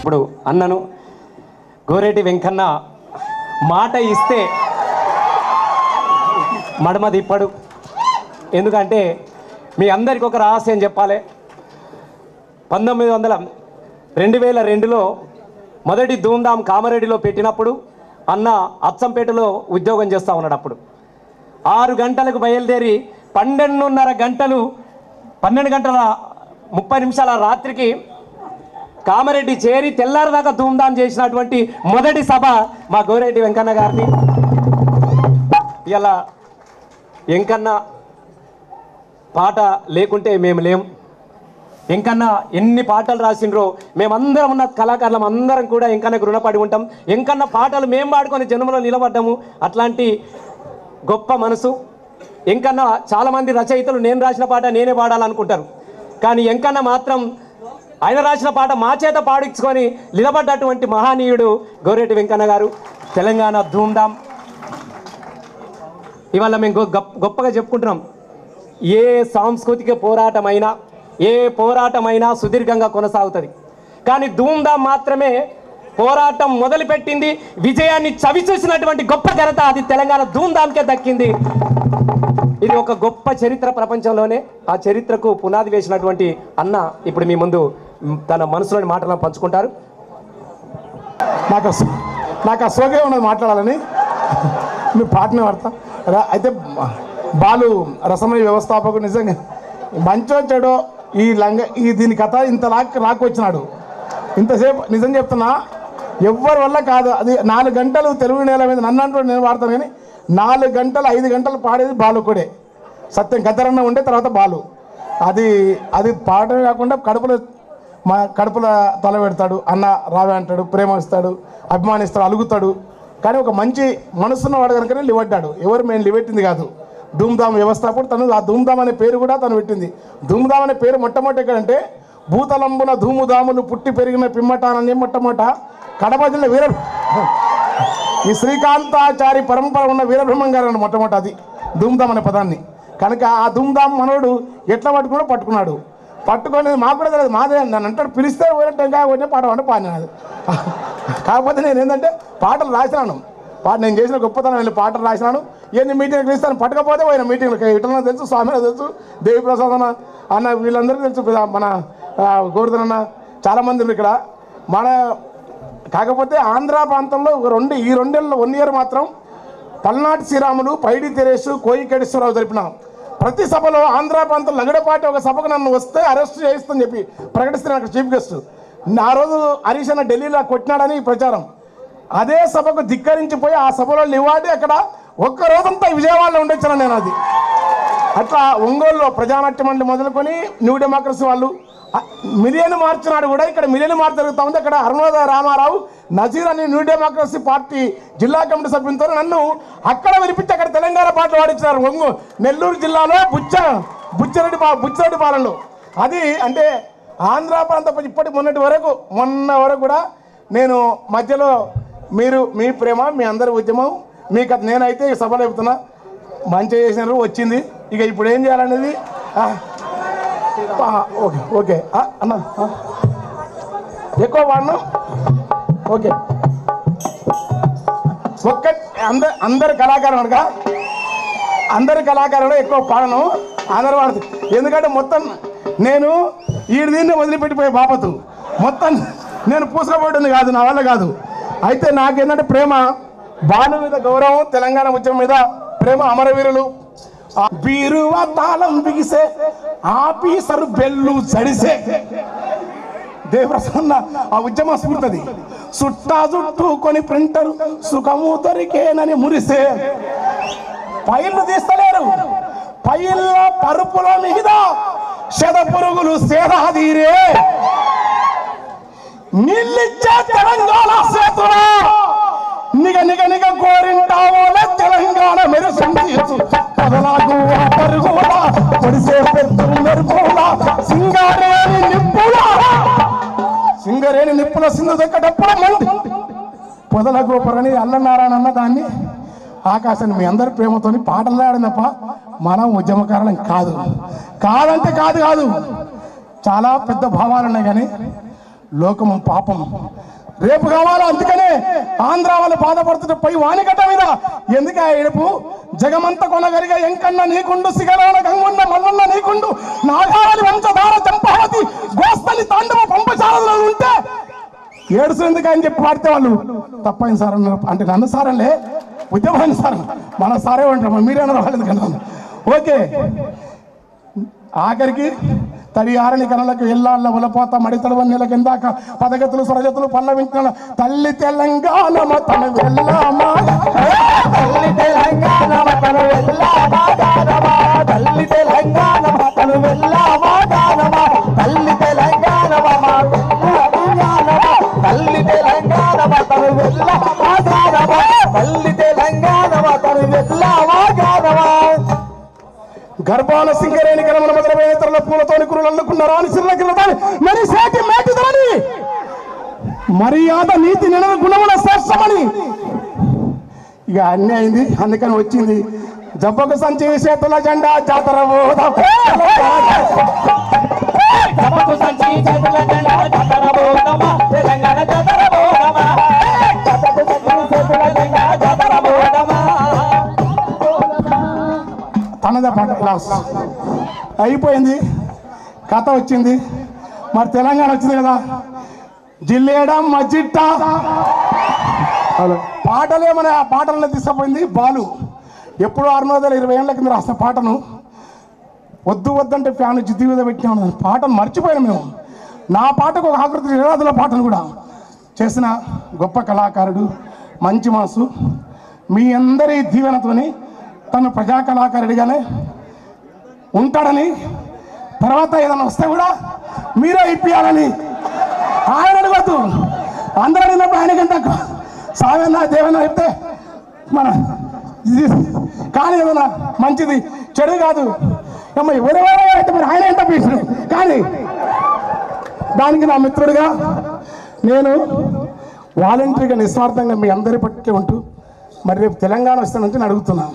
ఇప్పుడు అన్నను గోరేటి వెంకన్న మాట ఇస్తే మడమ తిప్పడు. ఎందుకంటే మీ అందరికీ ఒక రహస్యం చెప్పాలి. 2002లో మొదటి ధూమ్ధామ్ కామారెడ్డిలో పెట్టినప్పుడు అన్న అచ్చంపేటలో ఉద్యోగం చేస్తూ ఉన్నాడు. అప్పుడు 6 గంటలకు బయలుదేరి 12:30 గంటలు 12 గంటల 30 నిమిషాల రాత్రికి కామారెడ్డి చేరి తెల్లారిదాకా ధూమ్ధామ్ చేసినటువంటి మొదటి సభ మా గోరేటి వెంకన్న గారిని. ఇలా వెంకన్న పాట లేకుంటే మేము లేం. వెంకన్న ఎన్ని పాటలు రాసిండ్రో మేమందరం ఉన్న కళాకారులం అందరం కూడా వెంకన్నకు రుణపడి ఉంటాం. వెంకన్న పాటలు మేము పాడుకొని జన్మలో నిలబడ్డాము. అట్లాంటి గొప్ప మనసు వెంకన్న. చాలామంది రచయితలు నేను రాసిన పాట నేనే పాడాలనుకుంటారు, కానీ వెంకన్న మాత్రం ఆయన రాసిన పాట మా చేత పాడించుకొని నిలబడ్డటువంటి మహానీయుడు గోరేటి వెంకన్న గారు. తెలంగాణ ధూమ్ధామ్ ఇవాళ మేము గొప్పగా చెప్పుకుంటున్నాం. ఏ సాంస్కృతిక పోరాటమైనా ఏ పోరాటమైనా సుదీర్ఘంగా కొనసాగుతుంది, కానీ ధూమ్ధామ్ మాత్రమే పోరాటం మొదలుపెట్టింది, విజయాన్ని చవిచూసినటువంటి గొప్ప ఘనత అది తెలంగాణ ధూమ్ధామ్కే దక్కింది. ఇది ఒక గొప్ప చరిత్ర ప్రపంచంలోనే. ఆ చరిత్రకు పునాది వేసినటువంటి అన్న ఇప్పుడు మీ ముందు తన మనసులోని మాటలను పంచుకుంటారు. నాకు అసోగే ఉన్నది మాట్లాడాలని మీ పాటనే వాడతా. అయితే బాలు రసమయ వ్యవస్థాపకుడు నిజంగా మంచో చెడో ఈ దీని కథ ఇంత రాకొచ్చినాడు. ఇంతసేపు నిజం చెప్తున్నా, ఎవ్వరి వల్ల కాదు. అది 4 గంటలు తెలుగు నేల మీద నన్ను అంటూ నేను వాడతాను, కానీ 4 గంటలు 5 గంటలు పాడేది బాలు కూడా. సత్యం గద్దరన్న ఉండే తర్వాత బాలు. అది పాడమే కాకుండా కడుపులో తల పెడతాడు, అన్న రావే అంటాడు, ప్రేమిస్తాడు, అభిమానిస్తాడు, అలుగుతాడు. కానీ ఒక మంచి మనసున్న వాడు కనుకనే లివడ్డాడు. ఎవరు మేము లివెట్టింది కాదు. ధూమ్ధామ్ వ్యవస్థాపకుడు తను. ఆ ధూమ్ధామ్ అనే పేరు కూడా తను పెట్టింది. ధూమ్ధామ్ అనే పేరు మొట్టమొదటి ఎక్కడంటే భూతలంబున ధూముధాములు పుట్టి పెరిగిన పిమ్మటానని మొట్టమొదట కడప జిల్లా ఈ శ్రీకాంతాచారి పరంపర ఉన్న వీరబ్రహ్మం గారు అని మొట్టమొదటి అది ధూమ్ధామ్ అనే పదాన్ని. కనుక ఆ ధూమ్ధామ్ మనోడు ఎట్లా పట్టుకున్నాడు. పట్టుకొని మాకు కూడా తెలియదు. మాదే నన్ను అంటాడు, పిలిస్తే టెంకాయ కొట్టిన పాట అంటే పాడినాడు. కాకపోతే నేను ఏంటంటే పాటలు రాసినాను. నేను చేసిన గొప్పతనం వెళ్ళి పాటలు రాసినాను. ఎన్ని మీటింగ్లు ఇస్తాను, పట్టకపోతే పోయిన మీటింగ్లకి ఇటన తెలుసు, స్వామిలో తెలుసు, దేవి ప్రసాద్ అన్న వీళ్ళందరికీ తెలుసు, మన గోవర్ధన్ అన్న, చాలామంది ఇక్కడ మన. కాకపోతే ఆంధ్ర ప్రాంతంలో ఈ 1 ఇయర్ మాత్రం పల్నాటి శ్రీరాములు, పైడి తెరేసు, కోయికేశ్వరరావు జరిపినాం. ప్రతి సభలో ఆంధ్ర ప్రాంతం లగడపాటి ఒక సభకు నన్ను వస్తే అరెస్ట్ చేయిస్తుందని చెప్పి ప్రకటిస్తున్నాను అక్కడ చీఫ్ గెస్ట్. ఆ రోజు హరీష్ అన్న ఢిల్లీలో కొట్టినాడని ప్రచారం. అదే సభకు ధిక్కరించిపోయి ఆ సభలో లివాడి అక్కడ ఒక్క రోజంతా విజయవాడలో ఉండొచ్చాను నేను. అది అట్లా ఒంగోలులో ప్రజానాట్య మండలి మొదలుకొని న్యూ డెమోక్రసీ వాళ్ళు మిలియన్ మార్చ్ నాడు కూడా ఇక్కడ మిలియన్ మార్చ్ జరుగుతూ ఉంది. అక్కడ అరుణోదయ రామారావు, నజీర్ అని న్యూ డెమోక్రసీ పార్టీ జిల్లా కమిటీ సభ్యులతో నన్ను అక్కడ వినిపించి అక్కడ తెలంగాణ పాటలు పాడించినారు. నెల్లూరు జిల్లాలో బుచ్చిరెడ్డి పాలనలో. అది అంటే ఆంధ్ర ప్రాంతం ఇప్పటి మొన్న వరకు కూడా నేను మధ్యలో మీ ప్రేమ, మీ అందరి ఉద్యమం, మీకు నేనైతే సభలో చెప్తున్నా, మంచిగా చేసినారు, వచ్చింది. ఇక ఇప్పుడు ఏం చేయాలనేది ఓకే అన్న ఎక్కువ వాడను. ఓకే అందరి కళాకారులు ఎక్కువ పాడను, అందరు వాడుతుంది. ఎందుకంటే మొత్తం నేను దీన్ని వదిలిపెట్టిపోయే బాపతు మొత్తం నేను పూసుకపోతుంది కాదు, నా వల్ల కాదు. అయితే నాకేంటంటే ప్రేమ, బాలు మీద గౌరవం, తెలంగాణ ఉద్యమం మీద ప్రేమ, అమరవీరులు. బీరువా తాళం బిగిసే, ఆఫీసరు బెల్లు చడిసే, దేవప్రసన్న ఆ ఉద్యమ స్ఫూర్తి. చుట్టుకొని ప్రింటరు సుఖము దొరికేనని మురిసే, పైళ్ళు తీస్తలేరు, పైళ్ళ పరుపుల మీద శత పురుగులు సేదాదీరే, నీళ్ళిచ్చే తెలంగాణ సేతురా, నిగ కోరింటావోలే తెలంగాణ మెరుసండియచ్చు, పదలాగు పరుగులా పొడిసే పెద్దు మెరుపులా, సింగరేణి నిప్పుల సింధు దక్కటప్పుడు మంది పొదల గోపరని అల్లనారాయణ అన్న దాన్ని ఆకాశాన్ని మీ అందరి ప్రేమతోని పాటలాడినప్ప మనం ఉద్యమకారణం కాదంటే కాదు. చాలా పెద్ద భావాలు ఉన్నాయి, కానీ లోకం పాపం రేపు కావాలా. అందుకనే ఆంధ్ర వాళ్ళు బాధపడుతుంటే పై వానిగడ్డ మీద ఎందుకు ఆ ఏడుపు? జగమంత కొనగరిగా ఎంకన్న నీకుండు, సిగరాల గంగున్న మల్లన్న నీకుండు, నాగాలి వంశధార చంపావతి గోస్తని తాండవ పంపశాలలో ఉంటే ఏడుసు ఎందుకు అని చెప్పి పాడితే వాళ్ళు తప్పైంది సార్ అన్నారు. అంటే నన్ను సారలే ఉద్యమాన్ని సార్ మన సారే ఉంటారు, మీరేమన్నా రాలేదు కదా. ఓకే, ఆఖరికి తడి ఆరని కనులకు ఎల్లాళ్ళ ఉలపోత మడితడు వన్నెల కిందాక పదగతులు స్వరజతులు పల్లవించిన తల్లి తెలంగాణ తను వెళ్ళామా, తల్లి తెలంగాణ తను వెళ్ళామా, తల్లి తెలంగాణ తను వెళ్ళామా, తల్లి తెలంగాణ తల్లి తెలంగాణ తను వెళ్ళామా, తల్లి తెలంగాణ తను వెళ్ళామా. గర్భాల సింగరేణి గరమల మొదలైన ఇతరుల పూలతోని కురులు అల్లుకున్న రాని సిర్లకిరదాని మరి సేటి మేటిదని మర్యాద నీతి నిన గుణముల శ్రేష్టమని ఇక అన్నీ అయింది. అందుకని వచ్చింది జబ్బకు సంచి చేతుల జెండా జాతర తనదే పాట క్లాస్ అయిపోయింది. కథ వచ్చింది, మరి తెలంగాణ వచ్చింది కదా. జిల్లేడం మజిట్ట పాటలే మన ఆ పాటలను తీసుకుపోయింది బాలు. ఎప్పుడు 620 ఏళ్ళ కింద రాసిన పాటను వద్దు వద్దంటే ఫ్యాన్ జిద్ది మీద పెట్టినా పాటను మర్చిపోయాను మేము. నా పాటకు ఒక ఆకృతి నిరాదుల పాటను కూడా చేసిన గొప్ప కళాకారుడు, మంచి మనసు. మీ అందరి దీవెనతోని తను ప్రజా కళాకారుడిగానే ఉంటాడని, తర్వాత ఏదైనా వస్తే కూడా మీరే ఇప్పియాలని ఆయన అడగద్దు. అందరూ అడిగినప్పుడు ఆయనకంటే సావేనా దేవనా చెప్తే మన కానీ ఏదైనా మంచిది చెడు కాదు అమ్మ ఎవరెవరో అయితే మరి ఆయన ఎంత పీసుడు. కానీ దానికి నా మిత్రుడిగా నేను వాలంటరీగా నిస్వార్థంగా మీ అందరి పట్టుకే ఉంటూ మరి రేపు తెలంగాణ వస్తానంటే నేను అడుగుతున్నాను.